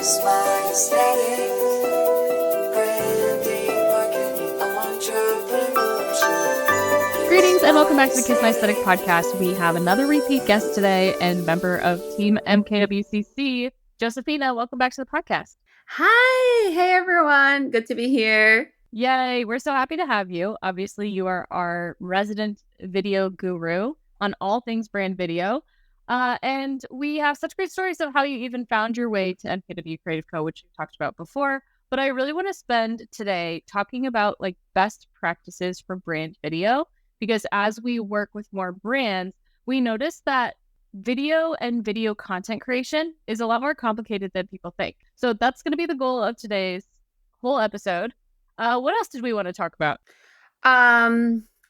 smile aesthetic, branding, marketing, entrepreneurship. Greetings and welcome back to the Kiss My Aesthetic podcast. We have another repeat guest today and member of Team MKWCC, Josefina. Welcome back to the podcast. Hi. Hey, everyone. Good to be here. Yay. We're so happy to have you. Obviously, you are our resident video guru on all things brand video. And we have such great stories of how you even found your way to MKW Creative Co, which we talked about before. But I really want to spend today talking about like best practices for brand video, because as we work with more brands, we notice that video and video content creation is a lot more complicated than people think. So that's going to be the goal of today's whole episode. What else did we want to talk about?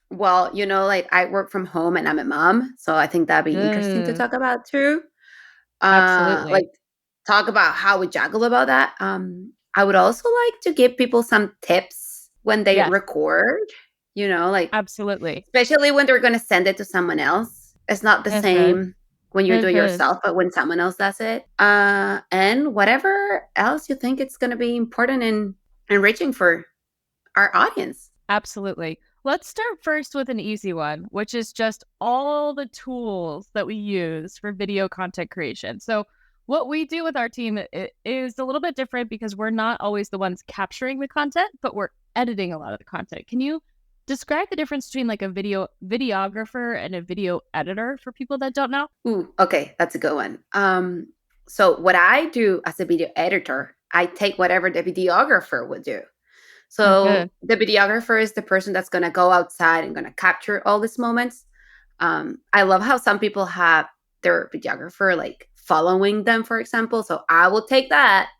Well, I work from home and I'm a mom, so I think that'd be interesting to talk about too. Absolutely. Talk about how we juggle about that. I would also like to give people some tips when they record, Absolutely. especially when they're going to send it to someone else. It's not the same when you do it yourself, but when someone else does it. And whatever else you think it's going to be important and enriching for our audience. Absolutely. Let's start first with an easy one, which is just all the tools that we use for video content creation. So what we do with our team is a little bit different because we're not always the ones capturing the content, but we're editing a lot of the content. Can you describe the difference between like a videographer and a video editor for people that don't know? Ooh, okay, that's a good one. So what I do as a video editor, I take whatever the videographer would do. So the videographer is the person that's going to go outside and going to capture all these moments. I love how some people have their videographer like following them, for example. So I will take that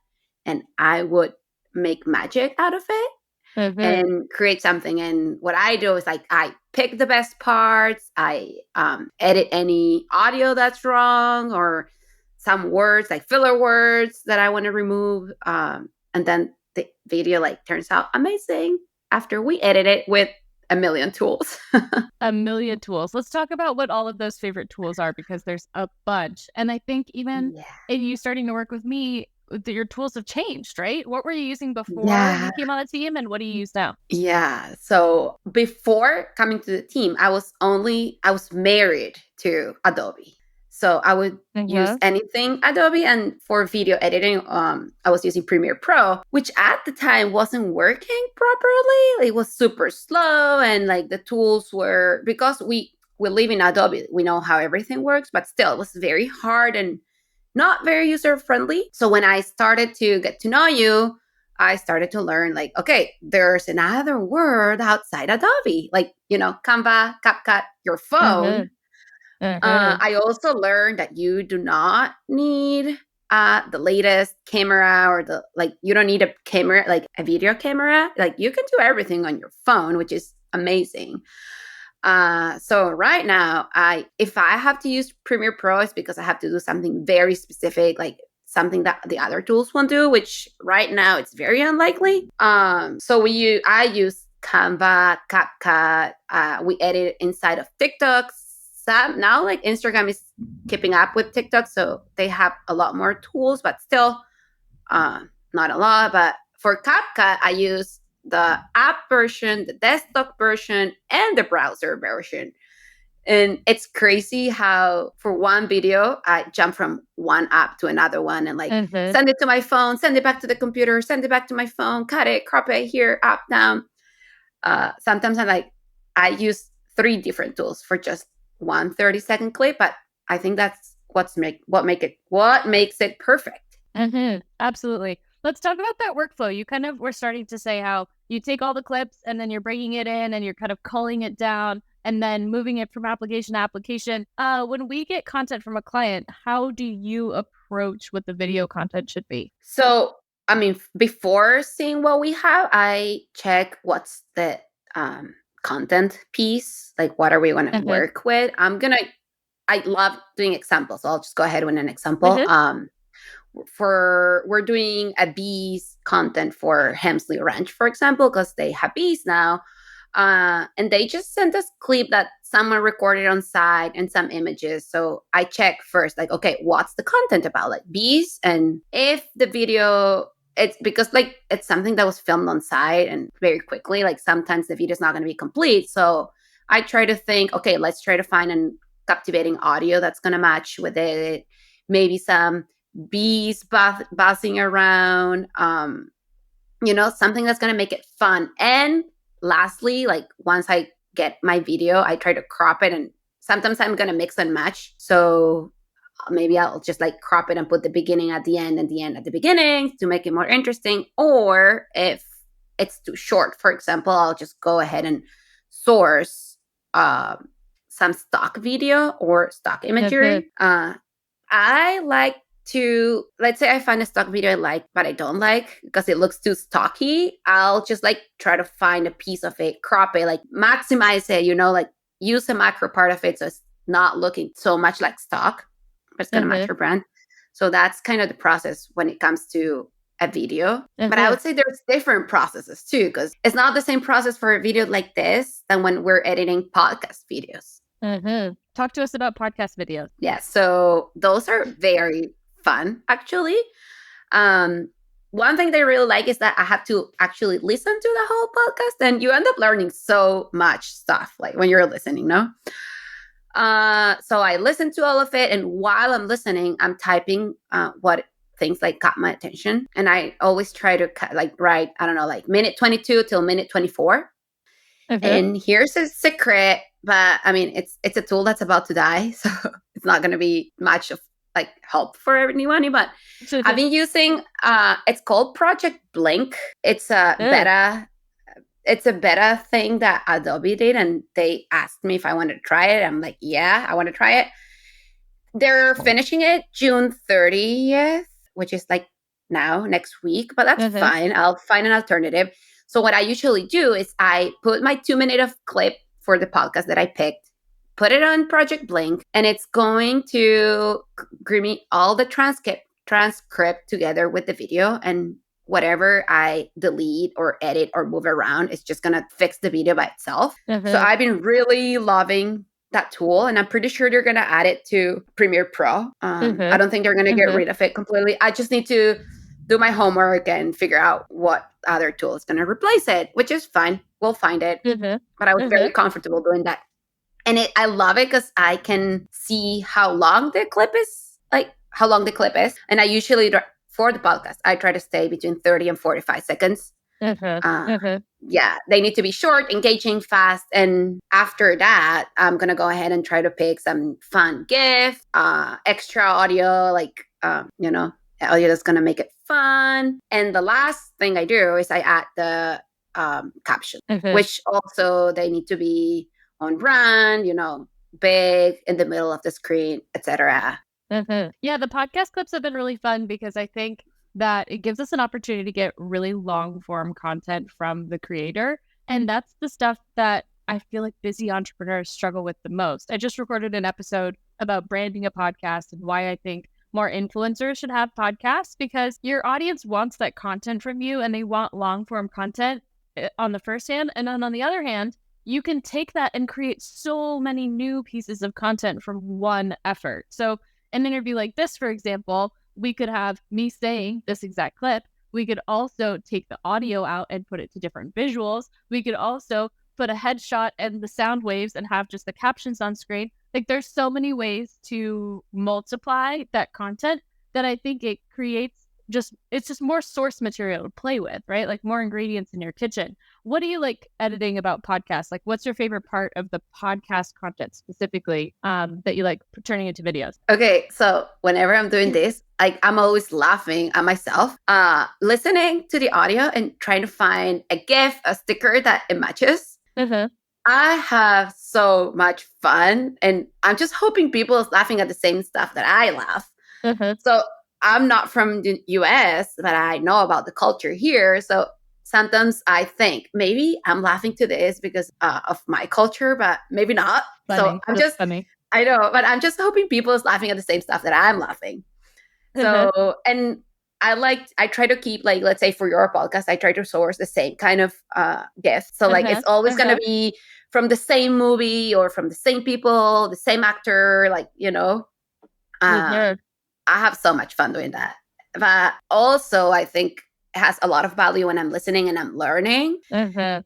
and I would make magic out of it and create something. And what I do is like I pick the best parts. I edit any audio that's wrong or some words like filler words that I want to remove. And then the video like turns out amazing after we edit it with a million tools. A million tools. Let's talk about what all of those favorite tools are, because there's a bunch. And I think even in you starting to work with me, your tools have changed, right? What were you using before you came on the team, and what do you use now? Yeah. So before coming to the team, I was married to Adobe. So I would use anything Adobe, and for video editing, I was using Premiere Pro, which at the time wasn't working properly. It was super slow, and like the tools were, because we live in Adobe, we know how everything works, but still it was very hard and not very user friendly. So when I started to get to know you, I started to learn like, okay, there's another word outside Adobe, like, Canva, CapCut, your phone. I also learned that you do not need the latest camera or you don't need a camera, like a video camera. Like you can do everything on your phone, which is amazing. So right now, if I have to use Premiere Pro, it's because I have to do something very specific, like something that the other tools won't do, which right now it's very unlikely. So I use Canva, CapCut. We edit inside of TikTok. Now like Instagram is keeping up with TikTok, so they have a lot more tools, but still not a lot. But for CapCut, I use the app version, the desktop version, and the browser version. And it's crazy how for one video, I jump from one app to another one and like send it to my phone, send it back to the computer, send it back to my phone, cut it, crop it here, up, down. Sometimes I use 3 different tools for just one 30-second clip, but I think that's what makes it perfect. Absolutely. Let's talk about that workflow. You kind of were starting to say how you take all the clips and then you're bringing it in and you're kind of culling it down and then moving it from application to application. When we get content from a client, how do you approach what the video content should be? So, I mean, before seeing what we have, I check what's the content piece, like what are we going to work with. I love doing examples, so I'll just go ahead with an example. We're doing a bees content for Hemsley Ranch, for example, because they have bees now. And they just sent us clip that someone recorded on site and some images. So I check first, like, okay, what's the content about? Like bees. And if the video, it's because like it's something that was filmed on site and very quickly, like sometimes the video is not going to be complete. So I try to think, okay, let's try to find a captivating audio that's going to match with it. Maybe some bees buzzing around, something that's going to make it fun. And lastly, like once I get my video, I try to crop it, and sometimes I'm going to mix and match. So maybe I'll just like crop it and put the beginning at the end and the end at the beginning to make it more interesting. Or if it's too short, for example, I'll just go ahead and source some stock video or stock imagery. I like to, let's say I find a stock video I like, but I don't like because it looks too stocky. I'll just like try to find a piece of it, crop it, like maximize it, like use a macro part of it so it's not looking so much like stock, but it's going to match your brand. So that's kind of the process when it comes to a video. But I would say there's different processes too, because it's not the same process for a video like this than when we're editing podcast videos. Talk to us about podcast videos. Yeah, so those are very fun, actually. One thing they really like is that I have to actually listen to the whole podcast, and you end up learning so much stuff, like when you're listening, no? So I listen to all of it, and while I'm listening, I'm typing what things like got my attention, and I always try to write, I don't know, like minute 22 till minute 24. And here's a secret, but I mean, it's a tool that's about to die, so it's not going to be much of like help for anyone. But I've been using it's called Project Blink. It's a beta. It's a beta thing that Adobe did, and they asked me if I wanted to try it. I'm like, yeah, I want to try it. They're finishing it June 30th, which is like next week, but that's fine. I'll find an alternative. So what I usually do is I put my 2 minute of clip for the podcast that I picked, put it on Project Blink, and it's going to give me all the transcript together with the video, and whatever I delete or edit or move around, it's just going to fix the video by itself. So I've been really loving that tool, and I'm pretty sure they're going to add it to Premiere Pro. I don't think they're going to get rid of it completely. I just need to do my homework and figure out what other tool is going to replace it, which is fine. We'll find it. But I was very comfortable doing that. And I love it because I can see how long the clip is. And I usually, for the podcast, I try to stay between 30 and 45 seconds. Yeah, they need to be short, engaging, fast. And after that, I'm going to go ahead and try to pick some fun GIF, extra audio, like, audio that's going to make it fun. And the last thing I do is I add the caption, which also they need to be on brand, big in the middle of the screen, etc. Yeah, the podcast clips have been really fun because I think that it gives us an opportunity to get really long form content from the creator. And that's the stuff that I feel like busy entrepreneurs struggle with the most. I just recorded an episode about branding a podcast and why I think more influencers should have podcasts, because your audience wants that content from you and they want long form content on the first hand. And then on the other hand, you can take that and create so many new pieces of content from one effort. So an interview like this, for example, we could have me saying this exact clip. We could also take the audio out and put it to different visuals. We could also put a headshot and the sound waves and have just the captions on screen. Like, there's so many ways to multiply that content that I think it creates it's just more source material to play with, right? Like more ingredients in your kitchen. What do you like editing about podcasts? Like, what's your favorite part of the podcast content specifically that you like turning into videos? Okay, so whenever I'm doing this, I'm always laughing at myself, listening to the audio and trying to find a GIF, a sticker that it matches. I have so much fun, and I'm just hoping people is laughing at the same stuff that I laugh. So I'm not from the US, but I know about the culture here. So sometimes I think maybe I'm laughing to this because of my culture, but maybe not. Funny. So funny. I know, but I'm just hoping people is laughing at the same stuff that I'm laughing. So, and I try to keep, like, let's say for your podcast, I try to source the same kind of guests. So like it's always gonna be from the same movie or from the same people, the same actor, like, I have so much fun doing that. But also I think it has a lot of value when I'm listening and I'm learning. And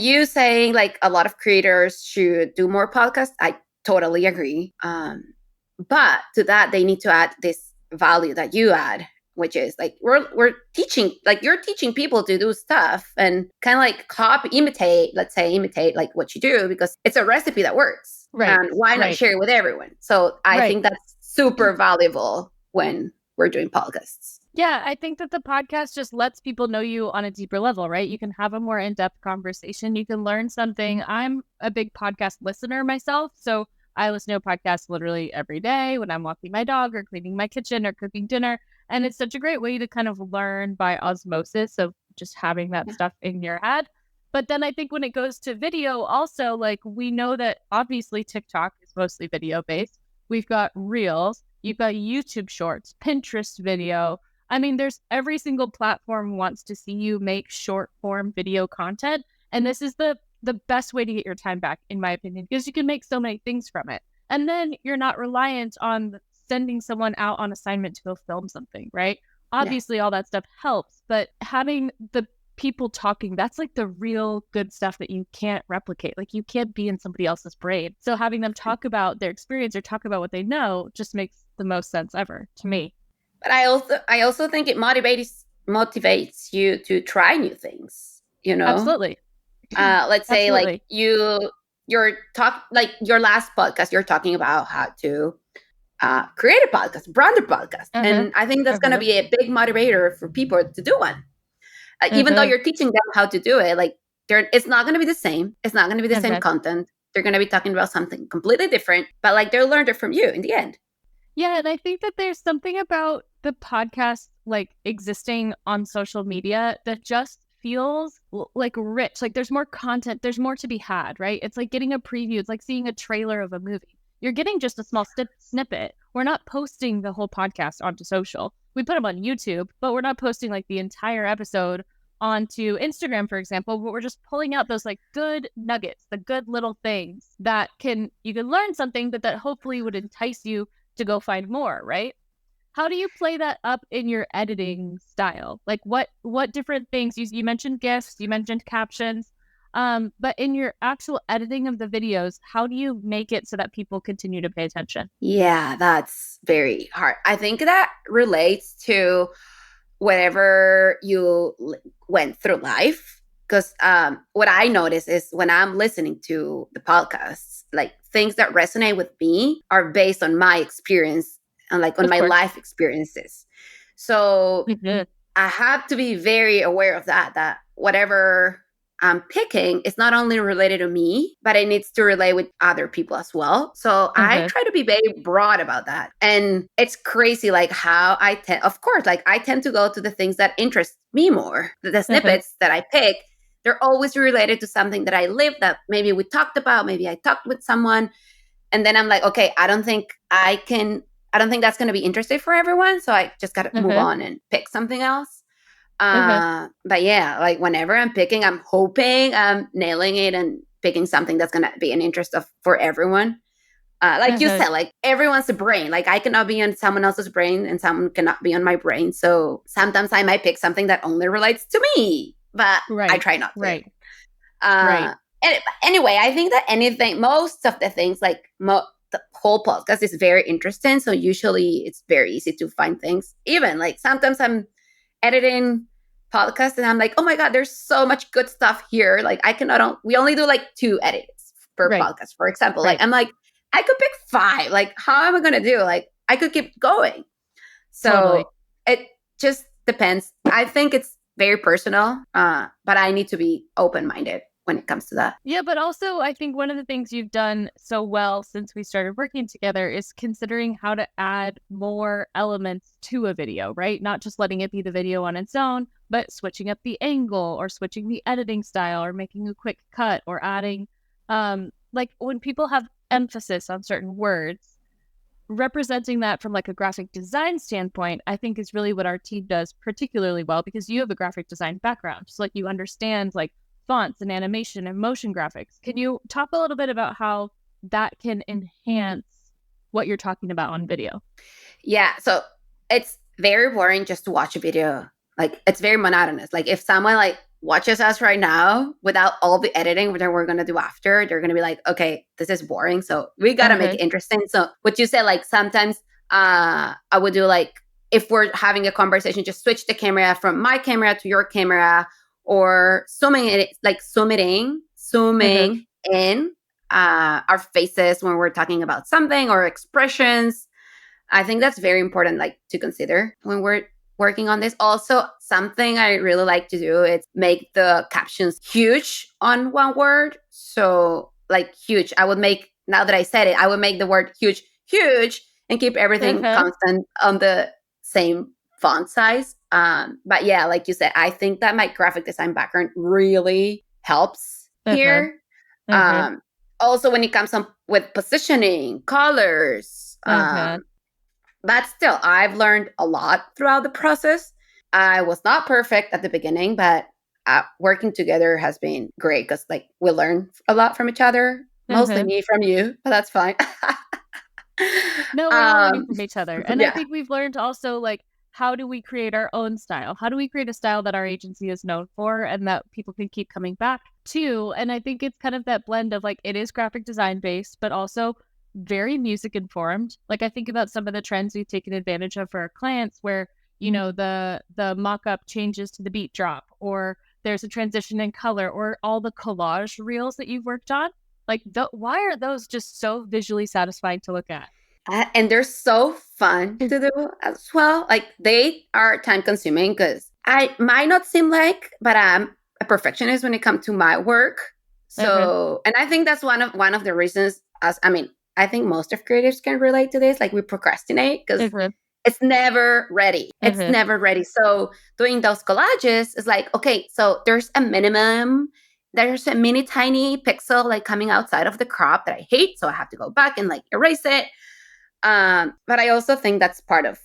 you saying like a lot of creators should do more podcasts, I totally agree. But to that, they need to add this value that you add, which is like we're teaching, like you're teaching people to do stuff and kind of like imitate like what you do, because it's a recipe that works. And why not share it with everyone? So I think that's super valuable when we're doing podcasts. Yeah, I think that the podcast just lets people know you on a deeper level, right? You can have a more in-depth conversation. You can learn something. I'm a big podcast listener myself, so I listen to a podcast literally every day when I'm walking my dog or cleaning my kitchen or cooking dinner. And it's such a great way to kind of learn by osmosis of just having that stuff in your head. But then I think when it goes to video also, like we know that obviously TikTok is mostly video based. We've got Reels, you've got YouTube Shorts, Pinterest video. I mean, there's every single platform wants to see you make short form video content. And this is the best way to get your time back, in my opinion, because you can make so many things from it. And then you're not reliant on sending someone out on assignment to go film something, right? Obviously, all that stuff helps, but having the people talking, that's like the real good stuff that you can't replicate. Like you can't be in somebody else's brain. So having them talk about their experience or talk about what they know just makes the most sense ever to me. But I also think it motivates you to try new things, Absolutely. Let's say like your last podcast, you're talking about how to create a podcast, brand a podcast. And I think that's going to be a big motivator for people to do one. Even though you're teaching them how to do it, like it's not going to be the same. It's not going to be the same content. They're going to be talking about something completely different, but like they'll learn it from you in the end. Yeah, and I think that there's something about the podcast like existing on social media that just feels like rich. Like there's more content, there's more to be had, right? It's like getting a preview. It's like seeing a trailer of a movie. You're getting just a small snippet. We're not posting the whole podcast onto social. We put them on YouTube, but we're not posting like the entire episode onto Instagram, for example, but we're just pulling out those like good nuggets, the good little things that you can learn something that hopefully would entice you to go find more, right? How do you play that up in your editing style? Like what different things? You mentioned GIFs, you mentioned captions, but in your actual editing of the videos, how do you make it so that people continue to pay attention? Yeah, that's very hard. I think that relates to whatever you went through life. Because what I notice is when I'm listening to the podcasts, like things that resonate with me are based on my experience and like on my life experiences. So I have to be very aware of that whatever I'm picking is not only related to me, but it needs to relate with other people as well. So I try to be very broad about that. And it's crazy, like how I tend to go to the things that interest me more. The snippets that I pick, they're always related to something that I lived, that maybe we talked about, maybe I talked with someone. And then I'm like, okay, I don't think that's going to be interesting for everyone. So I just got to move on and pick something else. But yeah, like whenever I'm picking, I'm hoping I'm nailing it and picking something that's going to be an interest for everyone. Like you said, like everyone's brain, like I cannot be on someone else's brain and someone cannot be on my brain. So sometimes I might pick something that only relates to me, but I try not to. Anyway, I think that most of the things, like the whole podcast is very interesting. So usually it's very easy to find things. Even like sometimes I'm editing podcasts and I'm like, oh my God, there's so much good stuff here. Like we only do like 2 edits per podcast, for example. Like I'm like, I could pick 5. Like, how am I going to do? Like, I could keep going. So it just depends. I think it's very personal, but I need to be open-minded when it comes to that. Yeah, but also I think one of the things you've done so well since we started working together is considering how to add more elements to a video, right? Not just letting it be the video on its own, but switching up the angle or switching the editing style or making a quick cut or adding, like when people have emphasis on certain words, representing that from like a graphic design standpoint, I think is really what our team does particularly well, because you have a graphic design background. So like you understand like fonts and animation and motion graphics. Can you talk a little bit about how that can enhance what you're talking about on video? Yeah. So it's very boring just to watch a video. Like it's very monotonous. Like if someone like watches us right now without all the editing that we're gonna do after, they're gonna be like, okay, this is boring. So we gotta make it interesting. So what you said, like sometimes I would do like if we're having a conversation, just switch the camera from my camera to your camera, or zooming in our faces when we're talking about something, or expressions. I think that's very important, like to consider when we're working on this. Also, something I really like to do is make the captions huge on one word. So, like huge, I would make, now that I said it, I would make the word huge, huge, and keep everything constant on the same font size. But yeah, like you said, I think that my graphic design background really helps here. Also, when it comes on with positioning, colors, but still, I've learned a lot throughout the process. I was not perfect at the beginning, but working together has been great because, like, we learn a lot from each other. Mostly me from you, but that's fine. No, we're all learning from each other. And I think we've learned also, like, how do we create our own style? How do we create a style that our agency is known for and that people can keep coming back to? And I think it's kind of that blend of like, it is graphic design based, but also very music informed. Like I think about some of the trends we've taken advantage of for our clients where, you know, the mock-up changes to the beat drop, or there's a transition in color, or all the collage reels that you've worked on. Like, why are those just so visually satisfying to look at? And they're so fun to do as well. Like they are time consuming because I might not seem like, but I'm a perfectionist when it comes to my work. So, and I think that's one of the reasons. I think most of creatives can relate to this. Like we procrastinate because it's never ready. It's never ready. So doing those collages is like, okay, so there's a minimum. There's a mini tiny pixel like coming outside of the crop that I hate. So I have to go back and like erase it. But I also think that's part of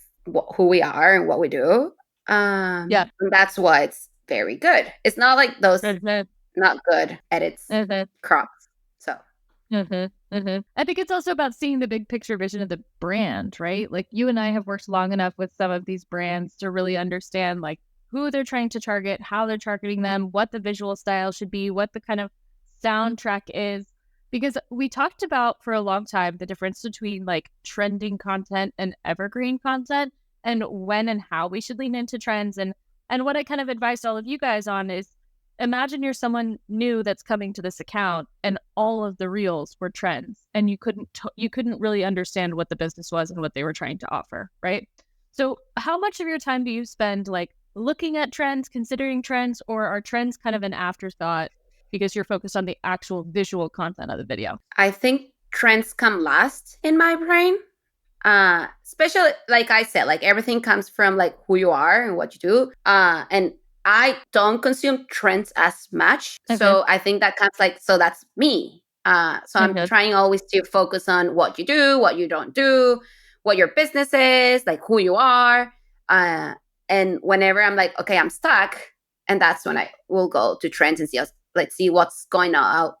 who we are and what we do. And that's why it's very good. It's not like those not good edits, crops. So. I think it's also about seeing the big picture vision of the brand, right? Like you and I have worked long enough with some of these brands to really understand like who they're trying to target, how they're targeting them, what the visual style should be, what the kind of soundtrack is. Because we talked about for a long time the difference between like trending content and evergreen content, and when and how we should lean into trends. And what I kind of advised all of you guys on is, imagine you're someone new that's coming to this account and all of the reels were trends and you couldn't really understand what the business was and what they were trying to offer, right? So how much of your time do you spend like looking at trends, considering trends, or are trends kind of an afterthought because you're focused on the actual visual content of the video? I think trends come last in my brain. Especially like I said, like everything comes from like who you are and what you do. And I don't consume trends as much. So I think that comes like, so that's me. So I'm trying always to focus on what you do, what you don't do, what your business is, like who you are. And whenever I'm like, okay, I'm stuck. And that's when I will go to trends and see, let's see what's going on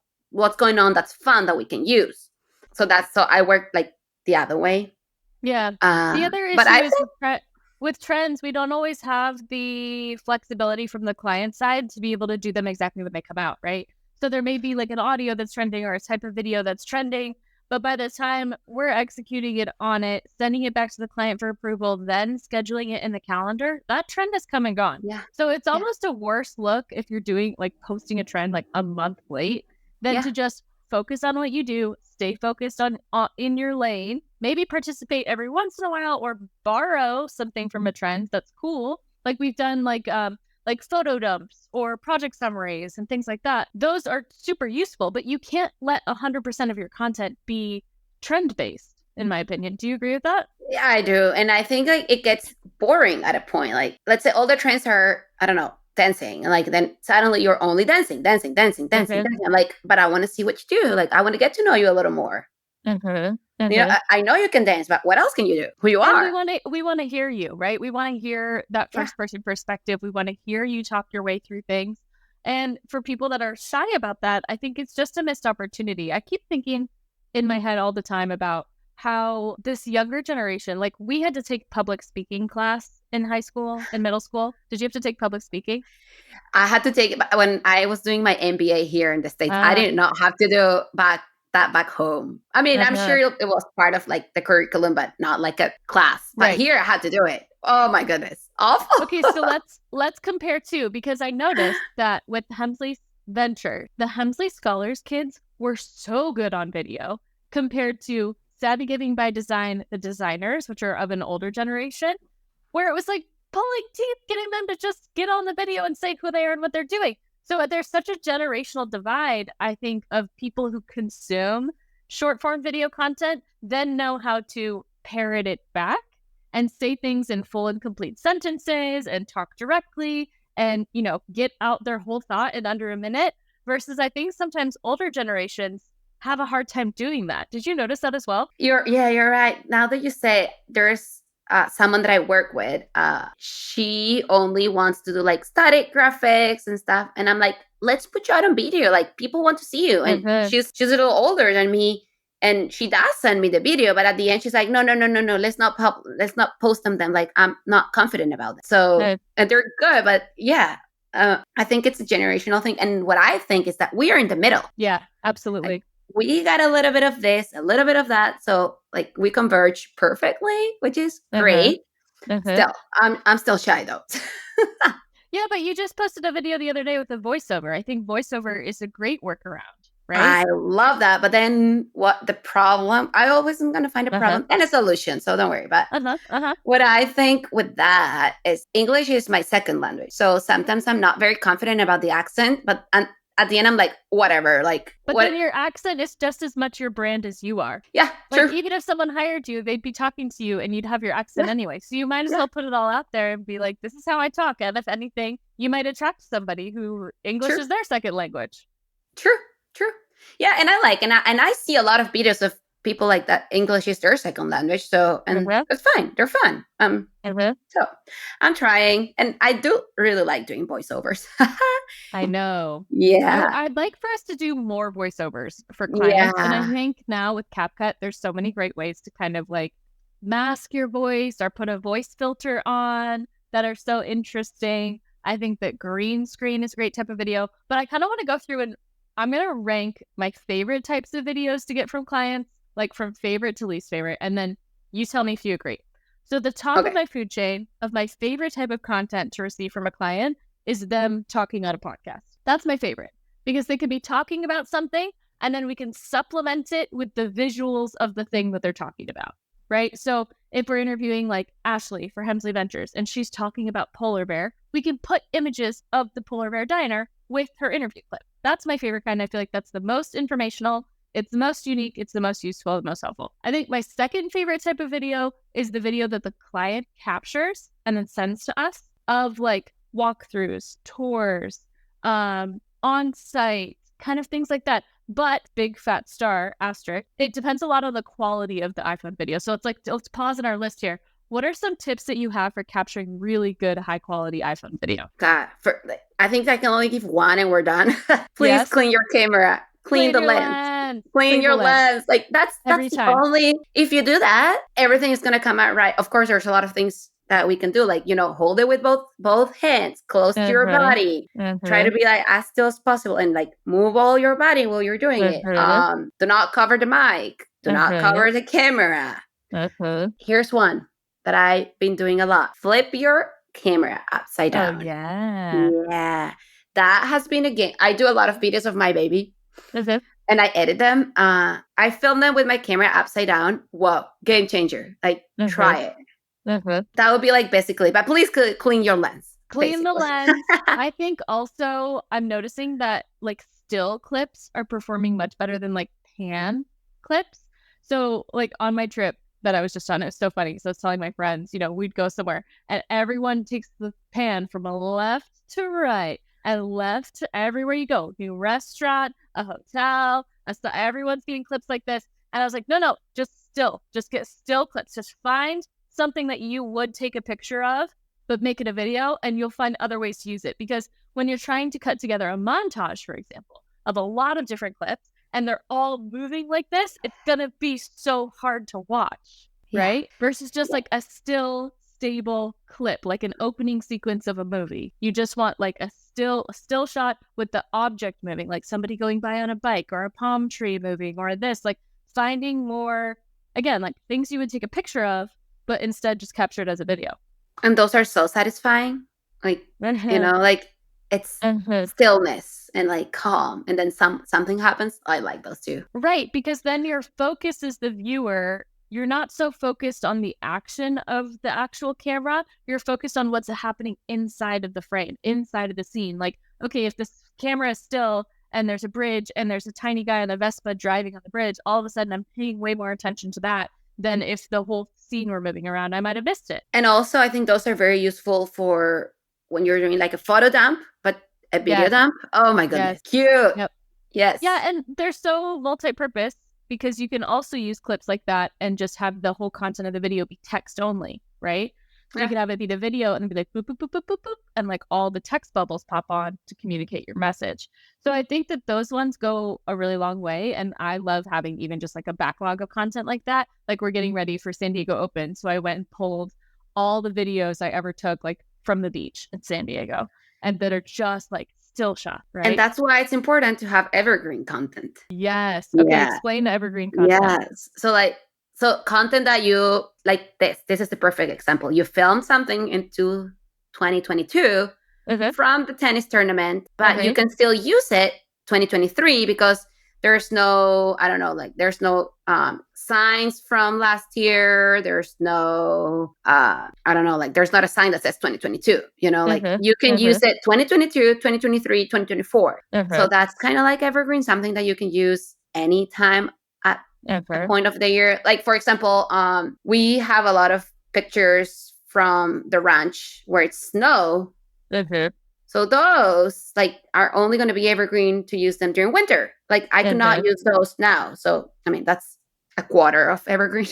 that's fun that we can use. So I work like the other way. Yeah. The other issue is with trends, we don't always have the flexibility from the client side to be able to do them exactly when they come out, right? So there may be like an audio that's trending or a type of video that's trending, but by the time we're executing it on it, sending it back to the client for approval, then scheduling it in the calendar, that trend has come and gone. Yeah. So it's almost a worse look if you're doing like posting a trend like a month late than to just focus on what you do, stay focused on in your lane, maybe participate every once in a while or borrow something from a trend that's cool. Like we've done like photo dumps or project summaries and things like that. Those are super useful, but you can't let 100% of your content be trend based, in my opinion. Do you agree with that? Yeah, I do. And I think like it gets boring at a point. Like let's say all the trends are, I don't know, dancing, and like then suddenly you're only dancing. I'm like, but I want to see what you do. Like I want to get to know you a little more. You know, I know you can dance, but what else can you do? Who you And are? we want to hear you, right? We want to hear that first person perspective. We want to hear you talk your way through things. And for people that are shy about that, I think it's just a missed opportunity. I keep thinking in my head all the time about how this younger generation, like we had to take public speaking class in high school and middle school. Did you have to take public speaking? I had to take it when I was doing my MBA here in the States. I did not have to do back home. I mean, I'm sure it was part of like the curriculum, but not like a class. But here I had to do it. Oh my goodness, awful. Okay, so let's compare too, because I noticed that with Hemsley's venture, the Hemsley Scholars kids were so good on video compared to Savvy Giving by Design, the designers, which are of an older generation, where it was like pulling teeth, getting them to just get on the video and say who they are and what they're doing. So there's such a generational divide, I think, of people who consume short form video content, then know how to parrot it back and say things in full and complete sentences and talk directly and, you know, get out their whole thought in under a minute, versus I think sometimes older generations have a hard time doing that. Did you notice that as well? You're right. Now that you say, there's someone that I work with, she only wants to do like static graphics and stuff. And I'm like, let's put you out on video. Like people want to see you. And she's a little older than me. And she does send me the video, but at the end she's like, no, let's not post them. Like I'm not confident about it. So and they're good, but yeah, I think it's a generational thing. And what I think is that we are in the middle. Yeah, absolutely. Like, we got a little bit of this, a little bit of that. So like we converge perfectly, which is great. Still, I'm still shy though. Yeah, but you just posted a video the other day with a voiceover. I think voiceover is a great workaround, right? I love that. But then what the problem, I always am going to find a problem and a solution. So don't worry. But what I think with that is English is my second language. So sometimes I'm not very confident about the accent, but at the end, I'm like, whatever. Like, but then your accent is just as much your brand as you are. Yeah, like, true. Even if someone hired you, they'd be talking to you and you'd have your accent anyway. So you might as well put it all out there and be like, this is how I talk. And if anything, you might attract somebody who English is their second language. True. Yeah, and I see a lot of videos of people like that English is their second language. So, and it's fine. They're fun. So I'm trying, and I do really like doing voiceovers. I know. Yeah. I'd like for us to do more voiceovers for clients. And I think now with CapCut, there's so many great ways to kind of like mask your voice or put a voice filter on that are so interesting. I think that green screen is a great type of video, but I kind of want to go through and I'm going to rank my favorite types of videos to get from clients, like from favorite to least favorite. And then you tell me if you agree. So the top of my food chain of my favorite type of content to receive from a client is them talking on a podcast. That's my favorite because they could be talking about something and then we can supplement it with the visuals of the thing that they're talking about, right? So if we're interviewing like Ashley for Hemsley Ventures and she's talking about polar bear, we can put images of the polar bear diner with her interview clip. That's my favorite kind. I feel like that's the most informational. It's the most unique. It's the most useful, the most helpful. I think my second favorite type of video is the video that the client captures and then sends to us of like walkthroughs, tours, on-site, kind of things like that. But big fat star, asterisk, it depends a lot on the quality of the iPhone video. So it's like, let's pause in our list here. What are some tips that you have for capturing really good, high quality iPhone video? God, I think I can only give one and we're done. Please clean your camera. Clean the lens. Clean your lens. Like that's the only, if you do that, everything is going to come out right. Of course, there's a lot of things that we can do. Like, you know, hold it with both hands close to your body. Try to be like as still as possible and like move all your body while you're doing it. Do not cover the mic. Do not cover the camera. Here's one that I've been doing a lot. Flip your camera upside down. Oh, yeah. Yeah. That has been a game. I do a lot of videos of my baby. And I edit them. I film them with my camera upside down. Whoa, game changer. Like, try it. That would be like basically, but please clean your lens. Clean the lens. I think also I'm noticing that like still clips are performing much better than like pan clips. So like on my trip that I was just on, it was so funny. So I was telling my friends, you know, we'd go somewhere and everyone takes the pan from a left to right and left to everywhere you go. New restaurant, a hotel, everyone's getting clips like this. And I was like, no, just get still clips. Just find something that you would take a picture of, but make it a video, and you'll find other ways to use it. Because when you're trying to cut together a montage, for example, of a lot of different clips, and they're all moving like this, it's gonna be so hard to watch, right? Versus just like a still, stable clip, like an opening sequence of a movie. You just want like a still shot with the object moving, like somebody going by on a bike or a palm tree moving or this, like finding more, again, like things you would take a picture of, but instead just capture it as a video. And those are so satisfying. Like, you know, like it's stillness and like calm. And then something happens. I like those too. Right. Because then your focus as the viewer, you're not so focused on the action of the actual camera. You're focused on what's happening inside of the frame, inside of the scene. Like, okay, if this camera is still and there's a bridge and there's a tiny guy on a Vespa driving on the bridge, all of a sudden I'm paying way more attention to that than if the whole scene were moving around. I might have missed it. And also, I think those are very useful for when you're doing like a photo dump, but a video dump. Oh my goodness. Cute. Yep. Yes. Yeah, and they're so multi-purpose because you can also use clips like that and just have the whole content of the video be text only, right? So you can have it be the video and be like boop, boop, boop, boop, boop, boop, and like all the text bubbles pop on to communicate your message. So I think that those ones go a really long way. And I love having even just like a backlog of content like that. Like we're getting ready for San Diego Open. So I went and pulled all the videos I ever took like from the beach in San Diego and that are just like still shot, right? And that's why it's important to have evergreen content. Yes. Okay, explain the evergreen content. Yes. So content that you like this is the perfect example. You filmed something into 2022 from the tennis tournament, but you can still use it 2023 because there's no, I don't know, like there's no signs from last year. There's no, I don't know, like there's not a sign that says 2022, you know, like you can use it 2022, 2023, 2024. So that's kind of like evergreen, something that you can use anytime at a point of the year. Like, for example, we have a lot of pictures from the ranch where it's snow. So those like are only going to be evergreen to use them during winter. Like I cannot use those now. So, I mean, that's a quarter of evergreen.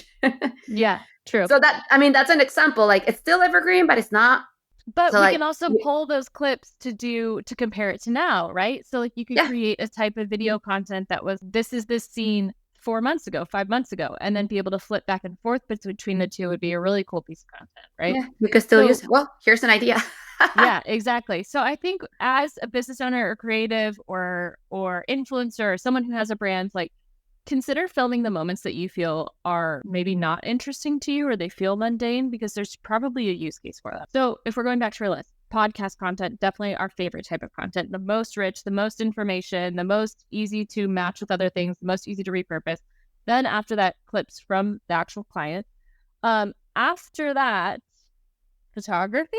Yeah, true. So that's an example. Like it's still evergreen, but it's not. But so we can also pull those clips to compare it to now, right? So like you could create a type of video content that was, this is this scene 4 months ago, 5 months ago, and then be able to flip back and forth between the two would be a really cool piece of content, right? Yeah, you could still use it. Well, here's an idea. Yeah, exactly. So I think as a business owner or creative or influencer or someone who has a brand, like consider filming the moments that you feel are maybe not interesting to you or they feel mundane because there's probably a use case for that. So if we're going back to our list, podcast content, definitely our favorite type of content, the most rich, the most information, the most easy to match with other things, the most easy to repurpose. Then after that, clips from the actual client. After that, photography,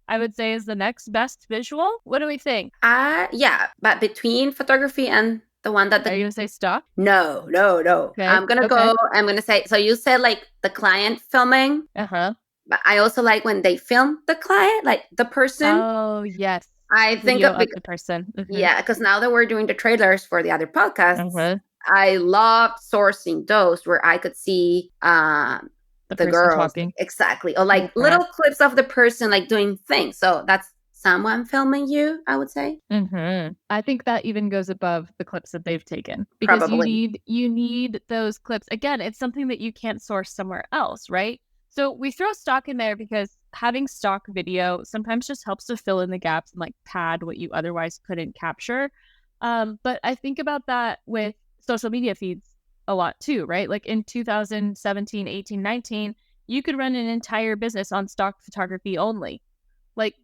I would say, is the next best visual. What do we think? Yeah, but between photography and the one that are you gonna say stock? No. Okay. I'm gonna say, so you said like the client filming. But I also like when they film the client, like the person. Oh, yes. I think of the person. Yeah, because now that we're doing the trailers for the other podcasts, I loved sourcing those where I could see the girls talking. Exactly. Or like little clips of the person like doing things. So that's someone filming you, I would say. I think that even goes above the clips that they've taken because probably. you need those clips. Again, it's something that you can't source somewhere else, right? So we throw stock in there because having stock video sometimes just helps to fill in the gaps and like pad what you otherwise couldn't capture. But I think about that with social media feeds a lot too, right? Like in 2017, 18, 19, you could run an entire business on stock photography only. Like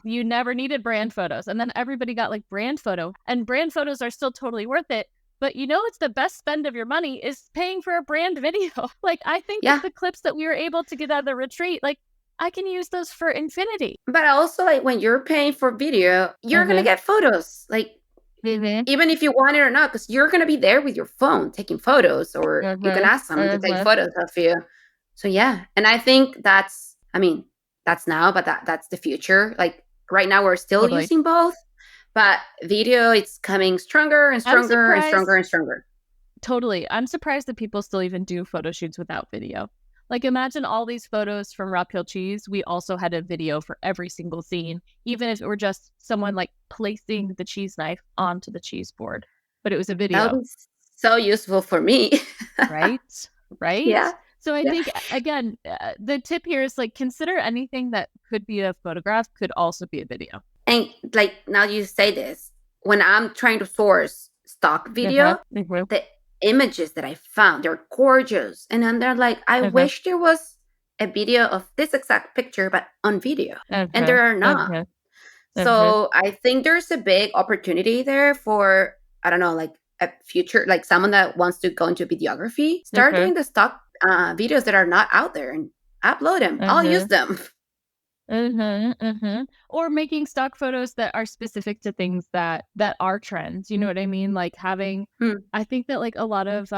you never needed brand photos. And then everybody got like brand photo, and brand photos are still totally worth it. But you know, it's the best spend of your money is paying for a brand video. Like I think that the clips that we were able to get out of the retreat, like I can use those for infinity. But also like when you're paying for video, you're going to get photos. Like even if you want it or not, because you're going to be there with your phone taking photos, or you can ask someone to take photos of you. So yeah. And I think that's now, but that's the future. Like right now we're still using both. But video, it's coming stronger and stronger and stronger and stronger. Totally. I'm surprised that people still even do photo shoots without video. Like, imagine all these photos from Rock Hill Cheese. We also had a video for every single scene, even if it were just someone like placing the cheese knife onto the cheese board. But it was a That video, was so useful for me. right? Right? Yeah. So I Yeah. think, again, the tip here is like consider anything that could be a photograph could also be a video. And like now you say this, when I'm trying to source stock video, the images that I found, they're gorgeous. And then they're like, I wish there was a video of this exact picture, but on video. And there are not. So I think there's a big opportunity there for, I don't know, like a future, like someone that wants to go into videography, start doing the stock videos that are not out there and upload them. I'll use them. Or making stock photos that are specific to things that are trends. You know what I mean? Like having, I think that like a lot of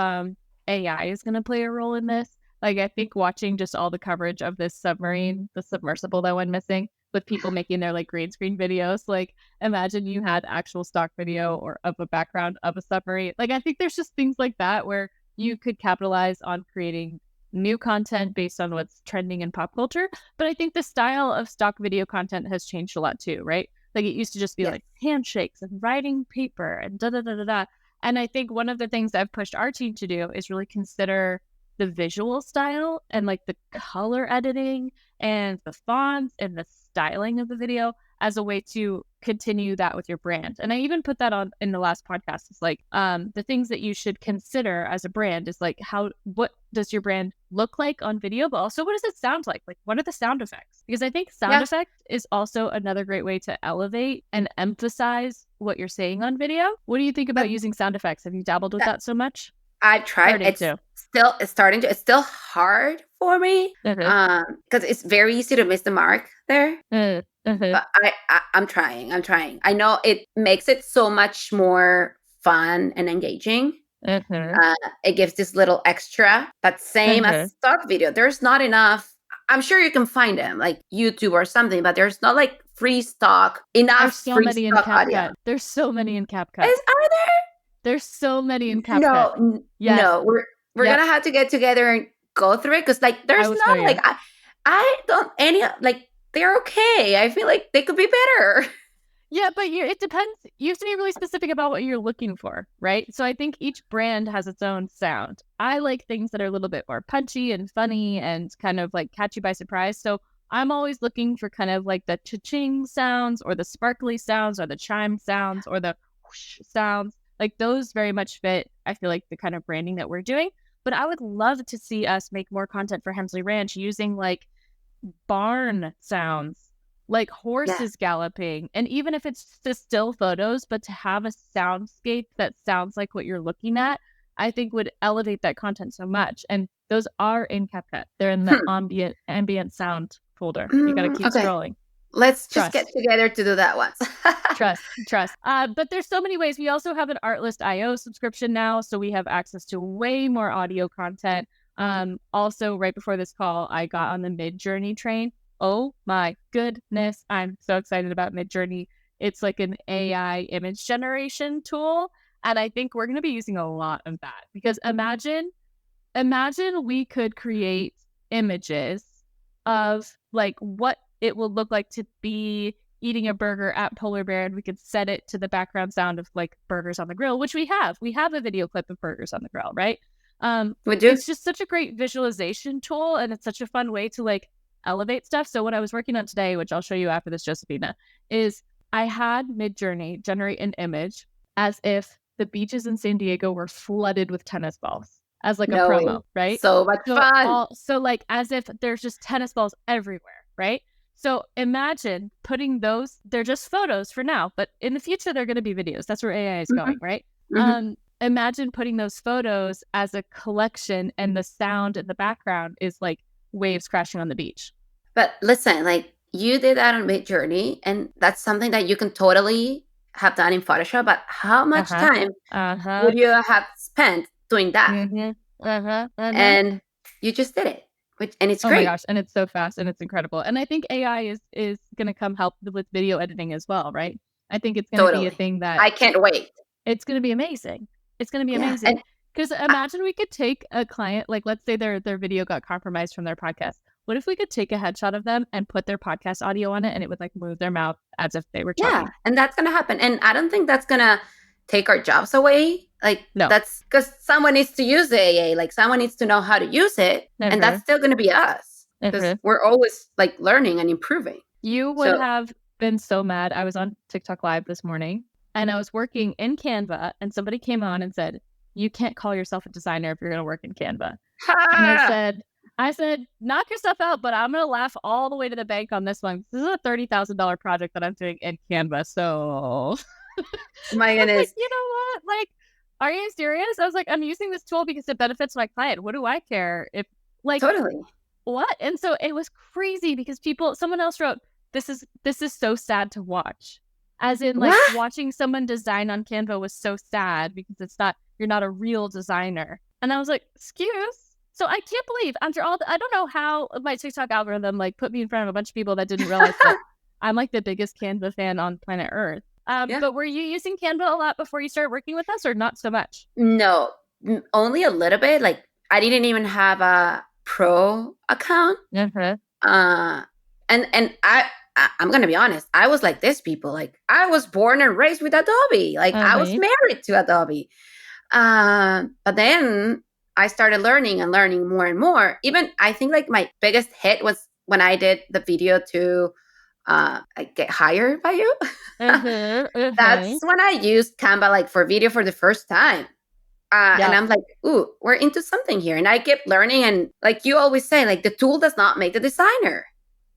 AI is going to play a role in this. Like I think watching just all the coverage of this submarine, the submersible that went missing, with people making their like green screen videos. Like imagine you had actual stock video or of a background of a submarine. Like I think there's just things like that where you could capitalize on creating new content based on what's trending in pop culture. But I think the style of stock video content has changed a lot too, right? Like it used to just be like handshakes and writing paper and da da da da da. And I think one of the things I've pushed our team to do is really consider the visual style and like the color editing and the fonts and the styling of the video as a way to continue that with your brand. And I even put that on in the last podcast. It's like the things that you should consider as a brand is like what does your brand look like on video, but also what does it sound like? Like what are the sound effects? Because I think sound effect is also another great way to elevate and emphasize what you're saying on video. What do you think about using sound effects? Have you dabbled with that so much? I've tried. It's still hard for me because it's very easy to miss the mark there. But I'm trying. I know it makes it so much more fun and engaging. It gives this little extra, but same as stock video. There's not enough. I'm sure you can find them like YouTube or something, but there's not like free stock enough. There's so many in CapCut. There's so many in CapCut. Are there? There's so many in CapCut. No, we're gonna have to get together and go through it because like there's not like I don't any like they're okay. I feel like they could be better. Yeah, but it depends. You have to be really specific about what you're looking for, right? So I think each brand has its own sound. I like things that are a little bit more punchy and funny and kind of like catch you by surprise. So I'm always looking for kind of like the cha-ching sounds or the sparkly sounds or the chime sounds or the whoosh sounds. Like those very much fit, I feel like, the kind of branding that we're doing. But I would love to see us make more content for Hemsley Ranch using like barn sounds, like horses galloping. And even if it's just still photos, but to have a soundscape that sounds like what you're looking at, I think would elevate that content so much. And those are in CapCut. They're in the ambient sound folder. You got to keep scrolling. Let's just get together to do that once. Trust. But there's so many ways. We also have an Artlist.io subscription now, so we have access to way more audio content. Also, right before this call, I got on the Midjourney train. Oh my goodness, I'm so excited about Midjourney. It's like an AI image generation tool, and I think we're going to be using a lot of that because imagine we could create images of like what it will look like to be eating a burger at Polar Bear, and we could set it to the background sound of like burgers on the grill, which we have. We have a video clip of burgers on the grill, right? It's just such a great visualization tool, and it's such a fun way to like elevate stuff. So what I was working on today, which I'll show you after this, Josefina, is I had Midjourney generate an image as if the beaches in San Diego were flooded with tennis balls as like a promo, right? So much fun. So like as if there's just tennis balls everywhere, right? So imagine putting those, they're just photos for now, but in the future, they're going to be videos. That's where AI is going, right? Imagine putting those photos as a collection and the sound in the background is like waves crashing on the beach. But listen, like you did that on Midjourney, and that's something that you can totally have done in Photoshop, but how much time would you have spent doing that? And you just did it. And it's great. Oh my gosh, and it's so fast and it's incredible. And I think AI is going to come help with video editing as well, right? I think it's going to be a thing that I can't wait. It's going to be amazing. It's going to be amazing. Because imagine we could take a client, like let's say their video got compromised from their podcast. What if we could take a headshot of them and put their podcast audio on it and it would like move their mouth as if they were talking? Yeah, and that's going to happen. And I don't think that's going to take our jobs away. Like, No. that's because someone needs to use the AA. Like, someone needs to know how to use it. And that's still going to be us because we're always like learning and improving. You would have been so mad. I was on TikTok Live this morning and I was working in Canva and somebody came on and said, you can't call yourself a designer if you're going to work in Canva. And I said, knock yourself out, but I'm going to laugh all the way to the bank on this one. This is a $30,000 project that I'm doing in Canva. So my goodness. Like, you know what? Like, are you serious? I was like, I'm using this tool because it benefits my client. What do I care? If like, totally. What? And so it was crazy because someone else wrote, this is so sad to watch. As in like watching someone design on Canva was so sad because you're not a real designer. And I was like, excuse? So I can't believe after all I don't know how my TikTok algorithm like put me in front of a bunch of people that didn't realize that I'm like the biggest Canva fan on planet Earth. But were you using Canva a lot before you started working with us or not so much? No, only a little bit. Like I didn't even have a pro account. And I'm gonna be honest, I was like this people. Like I was born and raised with Adobe. Like I was married to Adobe. But then I started learning more and more. Even I think like my biggest hit was when I did the video to get hired by you. That's when I used Canva like for video for the first time. And I'm like, ooh, we're into something here. And I kept learning. And like you always say, like the tool does not make the designer.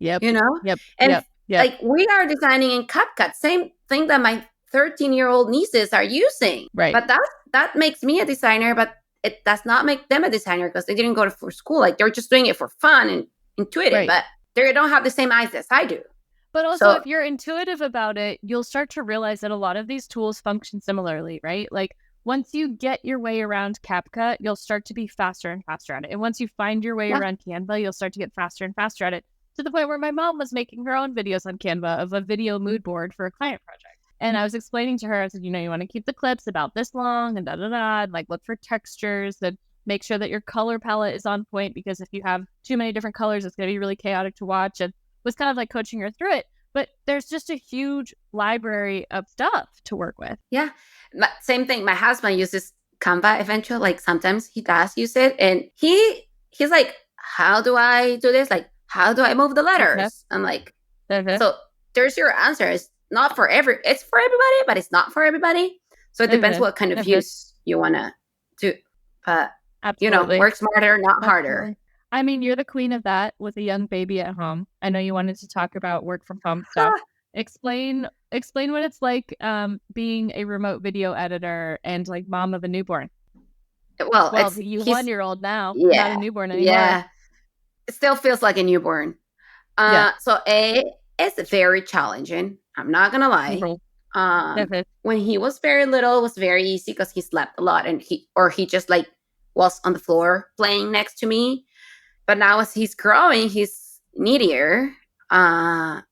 Yep. You know? Yep. And like we are designing in CapCut, same thing that my 13-year-old nieces are using. Right. But that makes me a designer, but it does not make them a designer because they didn't go for school. Like they're just doing it for fun and intuitive, but they don't have the same eyes as I do. But also, if you're intuitive about it, you'll start to realize that a lot of these tools function similarly, right? Like once you get your way around CapCut, you'll start to be faster and faster at it. And once you find your way around Canva, you'll start to get faster and faster at it, to the point where my mom was making her own videos on Canva of a video mood board for a client project. And I was explaining to her, I said, you want to keep the clips about this long and and like look for textures and make sure that your color palette is on point, because if you have too many different colors, it's going to be really chaotic to watch. And was kind of like coaching her through it. But there's just a huge library of stuff to work with. Yeah. Same thing. My husband uses Canva eventually. Like sometimes he does use it. And he's like, how do I do this? Like, how do I move the letters? I'm like, so there's your answer. It's not for it's for everybody, but it's not for everybody. So it depends what kind of use you want to do. But, work smarter, not harder. I mean, you're the queen of that with a young baby at home. I know you wanted to talk about work from home stuff. Explain what it's like being a remote video editor and like mom of a newborn. Well, you 1-year-old now, not a newborn anymore. Yeah, it still feels like a newborn. So it's very challenging. I'm not gonna lie. When he was very little, it was very easy because he slept a lot and he just like was on the floor playing next to me. But now as he's growing, he's needier.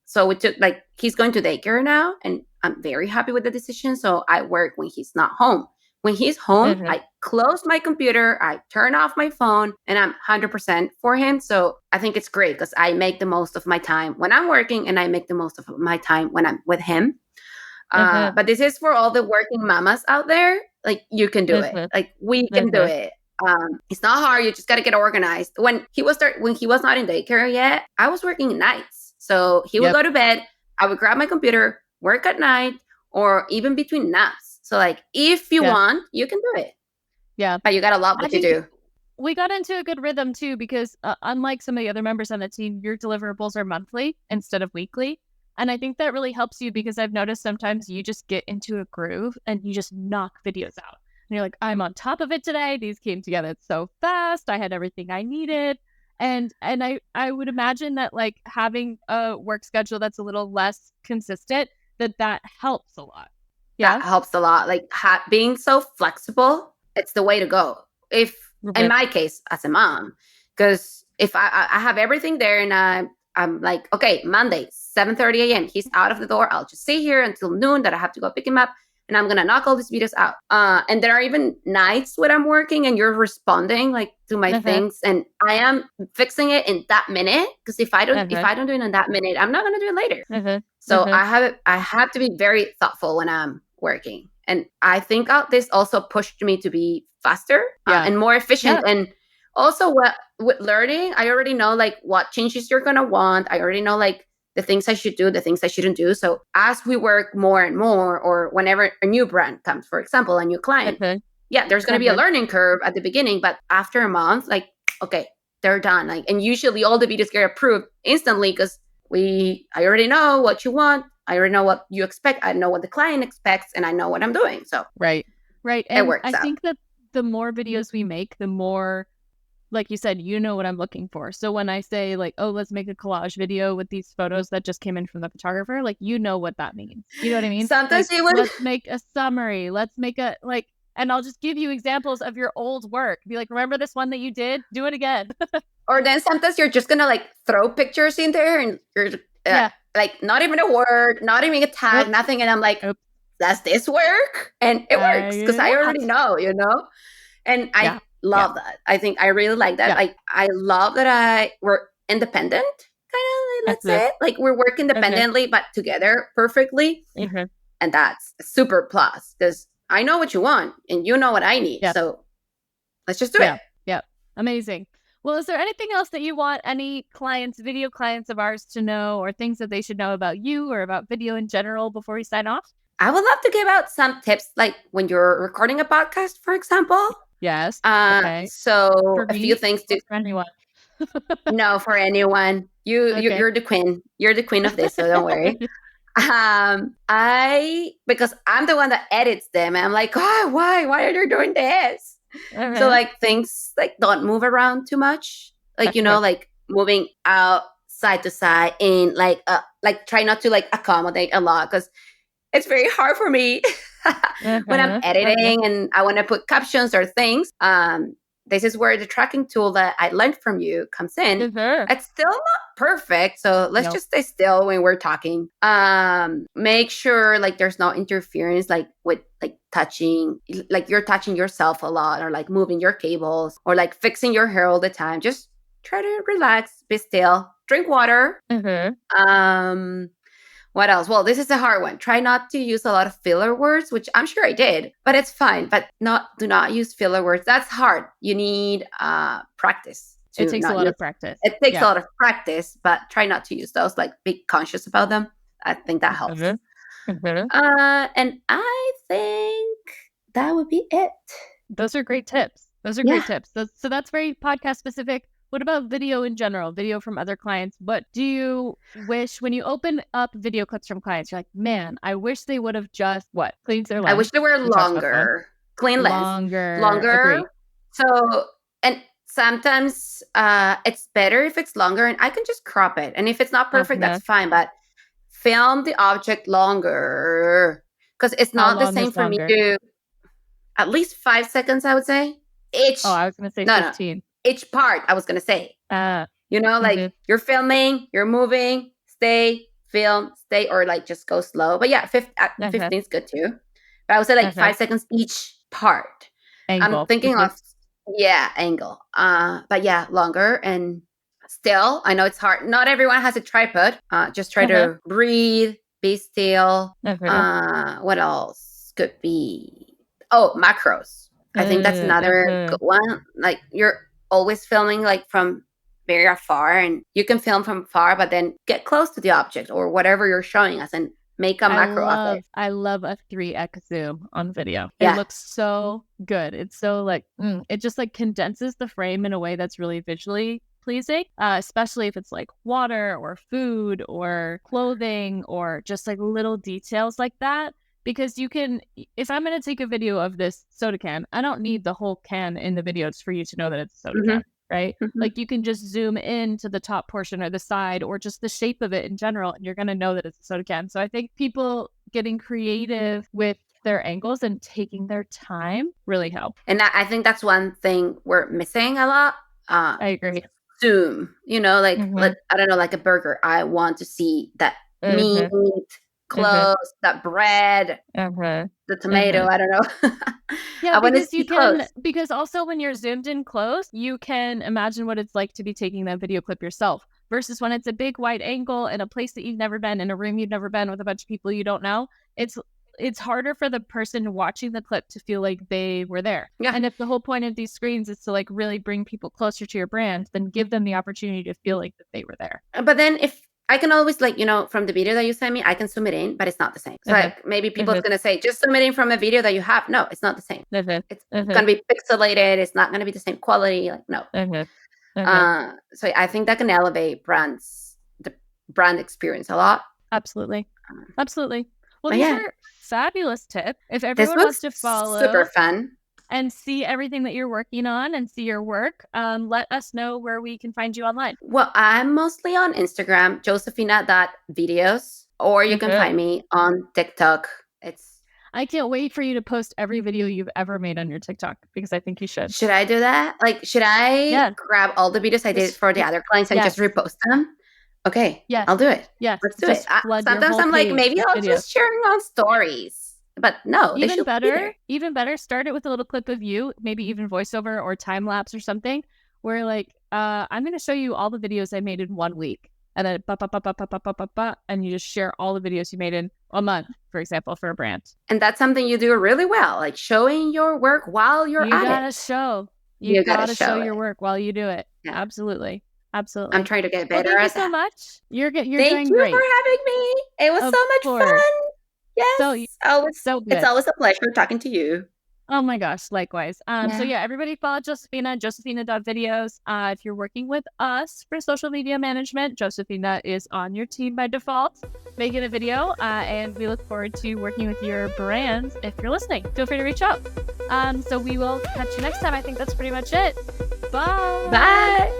So we took he's going to daycare now, and I'm very happy with the decision. So I work when he's not home. When he's home, I close my computer, I turn off my phone, and I'm 100% for him. So I think it's great because I make the most of my time when I'm working, and I make the most of my time when I'm with him. But this is for all the working mamas out there. Like you can do it. Like we can do it. It's not hard. You just got to get organized. When he was not in daycare yet, I was working nights. So he would go to bed. I would grab my computer, work at night, or even between naps. So like, if you want, you can do it. Yeah. But you got to love what you do. We got into a good rhythm too, because unlike some of the other members on the team, your deliverables are monthly instead of weekly. And I think that really helps you, because I've noticed sometimes you just get into a groove and you just knock videos out. And you're like, I'm on top of it today. These came together so fast. I had everything I needed. And I would imagine that like having a work schedule that's a little less consistent, that helps a lot. Yeah, that helps a lot. Like being so flexible, it's the way to go. If in my case, as a mom, because if I have everything there and I'm like, okay, Monday, 7:30 a.m. He's out of the door. I'll just stay here until noon that I have to go pick him up. and I'm gonna knock all these videos out. And there are even nights when I'm working and you're responding like to my things, and I am fixing it in that minute, because if I don't do it in that minute, I'm not gonna do it later. So I have to be very thoughtful when I'm working, and I think this also pushed me to be faster and more efficient. And also, with learning, I already know like what changes you're gonna want. I already know like the things I should do, the things I shouldn't do. So as we work more and more, or whenever a new brand comes, for example, a new client, there's going to be a learning curve at the beginning, but after a month, like, okay, they're done. Like, and usually all the videos get approved instantly, because I already know what you want. I already know what you expect. I know what the client expects, and I know what I'm doing. So right. And it works out. I think that the more videos we make, the more, like you said, you know what I'm looking for. So when I say like, oh, let's make a collage video with these photos that just came in from the photographer, like, you know what that means. You know what I mean? Sometimes like, let's make a summary. Let's make a like, and I'll just give you examples of your old work. Be like, remember this one that you did? Do it again. Or then sometimes you're just gonna like throw pictures in there, and you're like not even a word, not even a tag, nothing. And I'm like, does this work? And it works, because I already know, you know? And I love that. I think I really like that. Like, I love that we're independent, kind of, let's say it. Like, we work independently, but together perfectly. And that's a super plus, because I know what you want and you know what I need. So let's just do it. Yeah. Amazing. Well, is there anything else that you want any clients, video clients of ours, to know, or things that they should know about you or about video in general before we sign off? I would love to give out some tips, like when you're recording a podcast, for example. Yes. So a few things to for anyone. No, for anyone. You're the queen. You're the queen of this, so don't worry. Because I'm the one that edits them, and I'm like, oh, why are you doing this? So like, things like don't move around too much. Like, you know, like moving out side to side, and like try not to like accommodate a lot, because it's very hard for me when I'm editing and I want to put captions or things. This is where the tracking tool that I learned from you comes in. It's still not perfect, so let's just stay still when we're talking. Make sure like there's no interference, like with like touching, like you're touching yourself a lot, or like moving your cables, or like fixing your hair all the time. Just try to relax, be still, drink water. What else? Well, this is a hard one. Try not to use a lot of filler words, which I'm sure I did, but it's fine. But do not use filler words. That's hard. You need practice. It takes a lot of practice. It takes a lot of practice, but try not to use those. Like, be conscious about them. I think that helps. And I think that would be it. Those are great tips. Great tips. So that's very podcast specific. What about video in general? Video from other clients? What do you wish, when you open up video clips from clients, you're like, man, I wish they would have just cleaned their lens. I wish they were longer. Clean lens. Longer. Agreed. So, and sometimes it's better if it's longer, and I can just crop it. And if it's not perfect, that's fine. But film the object longer, because it's not the same for me to at least 5 seconds, I would say. I was going to say 15. No. Each part, I was going to say. You know, like you're filming, you're moving, stay, film, stay, or like just go slow. But yeah, 15 is good too. But I would say like 5 seconds each part. Angle. I'm thinking of, angle. But yeah, longer. And still, I know it's hard. Not everyone has a tripod. Just try to breathe, be still. What else could be? Oh, macros. I think that's another good one. Like, you're always filming like from very afar, and you can film from far, but then get close to the object or whatever you're showing us and make a macro of it. I love a 3x zoom on video. It looks so good. It's so like, it just like condenses the frame in a way that's really visually pleasing, especially if it's like water or food or clothing or just like little details like that. Because you can, if I'm going to take a video of this soda can, I don't need the whole can in the video for you to know that it's a soda can, right? Like, you can just zoom in to the top portion or the side or just the shape of it in general, and you're going to know that it's a soda can. So I think people getting creative with their angles and taking their time really help. And I think that's one thing we're missing a lot. I agree. Zoom, you know, like, I don't know, like a burger. I want to see that meat close, that bread, the tomato, I don't know. Yeah, I want to because see close. because also when you're zoomed in close, you can imagine what it's like to be taking that video clip yourself versus when it's a big wide angle in a place that you've never been, in a room you've never been with a bunch of people you don't know. It's harder for the person watching the clip to feel like they were there. Yeah. And if the whole point of these screens is to like really bring people closer to your brand, then give them the opportunity to feel like that they were there. But then if I can always like, from the video that you send me, I can zoom it in, but it's not the same. So like maybe people's going to say, just zoom it in from a video that you have. No, it's not the same. It's going to be pixelated. It's not going to be the same quality. Like, no. So I think that can elevate the brand experience a lot. Absolutely. Well, these are fabulous tips. If everyone wants to follow, super fun, and see everything that you're working on and see your work, let us know where we can find you online. Well, I'm mostly on Instagram, Josefina.videos, or you can find me on TikTok. I can't wait for you to post every video you've ever made on your TikTok because I think you should. Should I do that? Like, should I grab all the videos I did for the other clients and just repost them? Okay. Yes. I'll do it. Yes. Let's do it. Sometimes I'm like, maybe I'll just sharing on stories. But no, even better, start it with a little clip of you, maybe even voiceover or time lapse or something, where like, I'm going to show you all the videos I made in 1 week. And then and you just share all the videos you made in a month, for example, for a brand. And that's something you do really well, like showing your work while you're at it. You gotta show your work while you do it. Yeah. Absolutely. I'm trying to get better at that. Thank you so much. You're doing great. Thank you for having me. It was so much fun. Yes. It's always a pleasure talking to you. Oh my gosh, likewise. So everybody follow Josefina, Josefina.videos. If you're working with us for social media management, Josefina is on your team by default, making a video, and we look forward to working with your brands. If you're listening, feel free to reach out. So we will catch you next time. I think that's pretty much it. Bye. Bye.